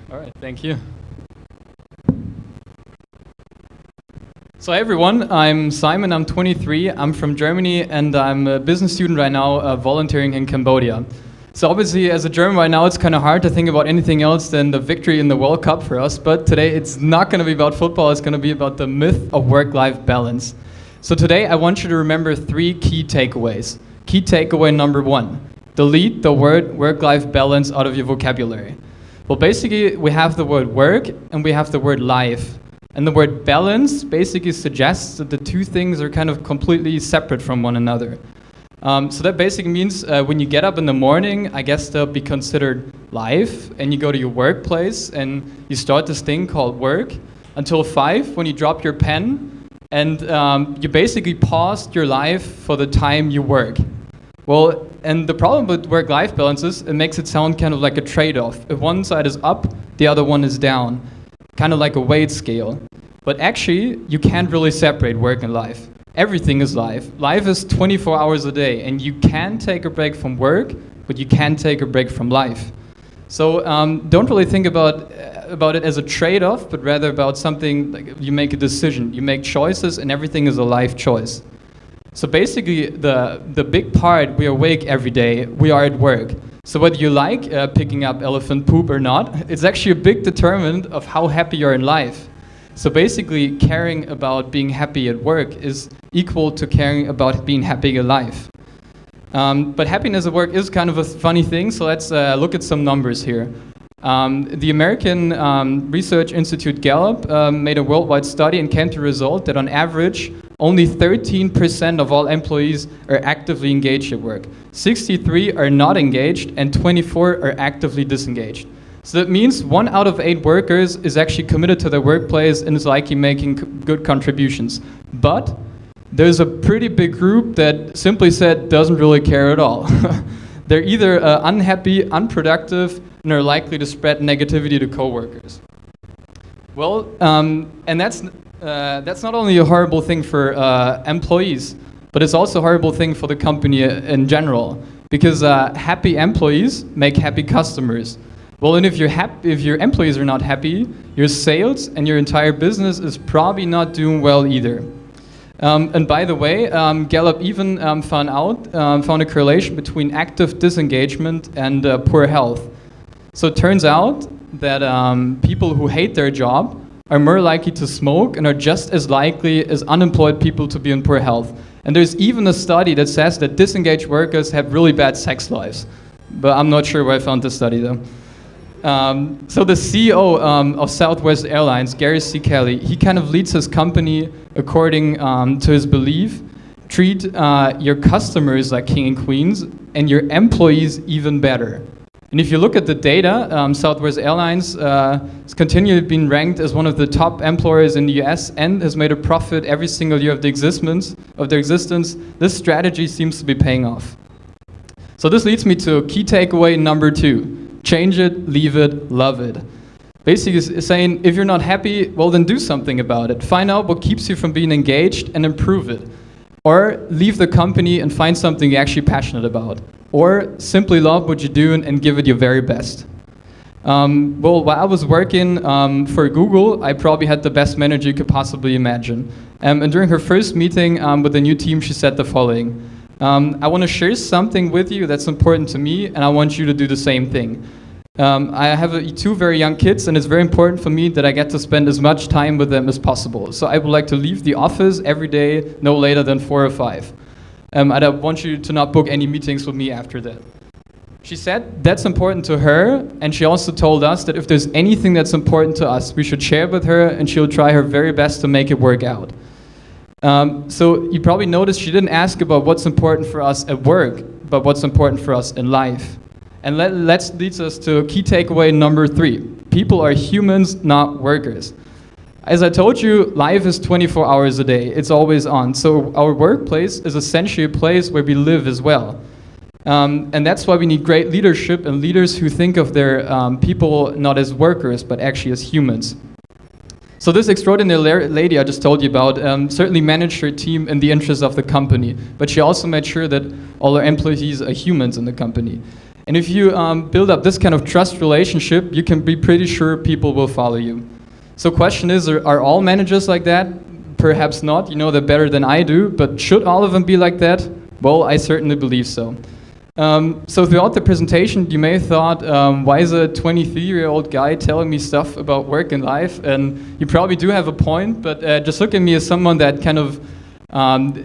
All right, thank you. So hey everyone, I'm Simon, I'm 23, I'm from Germany, and I'm a business student right now volunteering in Cambodia. So obviously as a German right now it's kind of hard to think about anything else than the victory in the World Cup for us, but today it's not going to be about football, it's going to be about the myth of work-life balance. So today I want you to remember 3 key takeaways. Key takeaway number 1, delete the word work-life balance out of your vocabulary. Well, basically we have the word work and we have the word life. And the word balance basically suggests that the two things are kind of completely separate from one another. So that basically means when you get up in the morning, I guess they'll be considered life, and you go to your workplace and you start this thing called work until 5 when you drop your pen, and you basically paused your life for the time you work. Well, and the problem with work-life balance is it makes it sound kind of like a trade-off. If one side is up, the other one is down. Kind of like a weight scale. But actually, you can't really separate work and life. Everything is life. Life is 24 hours a day, and you can take a break from work, but you can't take a break from life. So don't really think about it as a trade-off, but rather about something like you make a decision, you make choices, and everything is a life choice. So basically, the big part, we are awake every day, we are at work. So whether you like picking up elephant poop or not, it's actually a big determinant of how happy you're in life. So basically, caring about being happy at work is equal to caring about being happy in life. But happiness at work is kind of a funny thing, so let's look at some numbers here. The American Research Institute Gallup made a worldwide study and came to the result that on average, only 13% of all employees are actively engaged at work. 63 are not engaged, and 24 are actively disengaged. So that means 1 out of 8 workers is actually committed to their workplace and is likely making good contributions. But there's a pretty big group that simply said doesn't really care at all. They're either unhappy, unproductive, and are likely to spread negativity to coworkers. Well, and that's not only a horrible thing for employees, but it's also a horrible thing for the company in general, because happy employees make happy customers. Well, and if your employees are not happy, your sales and your entire business is probably not doing well either. And by the way, Gallup even found a correlation between active disengagement and poor health. So it turns out that people who hate their job are more likely to smoke and are just as likely as unemployed people to be in poor health. And there's even a study that says that disengaged workers have really bad sex lives. But I'm not sure where I found this study though. So the CEO of Southwest Airlines, Gary C. Kelly, he kind of leads his company according to his belief. Treat your customers like king and queens and your employees even better. And if you look at the data, Southwest Airlines has continually been ranked as one of the top employers in the US and has made a profit every single year of their existence. This strategy seems to be paying off. So this leads me to key takeaway number 2. Change it, leave it, love it. Basically saying, if you're not happy, well then do something about it. Find out what keeps you from being engaged and improve it. Or leave the company and find something you're actually passionate about. Or simply love what you're doing and give it your very best. Well, while I was working for Google, I probably had the best manager you could possibly imagine. And during her first meeting with the new team, she said the following. I want to share something with you that's important to me, and I want you to do the same thing. I have 2 very young kids, and it's very important for me that I get to spend as much time with them as possible. So I would like to leave the office every day no later than 4 or 5. I want you to not book any meetings with me after that. She said that's important to her, and she also told us that if there's anything that's important to us, we should share it with her, and she'll try her very best to make it work out. So you probably noticed she didn't ask about what's important for us at work, but what's important for us in life. And that leads us to key takeaway number 3. People are humans, not workers. As I told you, life is 24 hours a day. It's always on. So our workplace is essentially a place where we live as well. And that's why we need great leadership and leaders who think of their people not as workers, but actually as humans. So this extraordinary lady I just told you about certainly managed her team in the interest of the company, but she also made sure that all her employees are humans in the company. And if you build up this kind of trust relationship, you can be pretty sure people will follow you. So question is, are all managers like that? Perhaps not, you know that better than I do, but should all of them be like that? Well, I certainly believe so. So throughout the presentation, you may have thought, why is a 23-year-old guy telling me stuff about work and life? And you probably do have a point, but just look at me as someone that kind of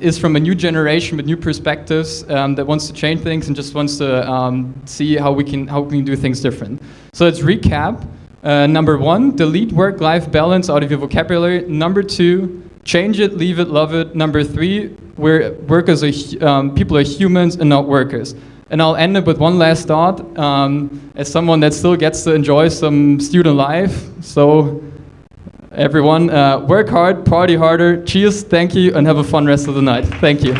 is from a new generation with new perspectives, that wants to change things and just wants to see how we can do things different. So let's recap. Number 1, delete work-life balance out of your vocabulary. Number 2, change it, leave it, love it. Number 3, workers are people are humans and not workers. And I'll end up with one last thought, as someone that still gets to enjoy some student life. So everyone, work hard, party harder. Cheers, thank you, and have a fun rest of the night. Thank you.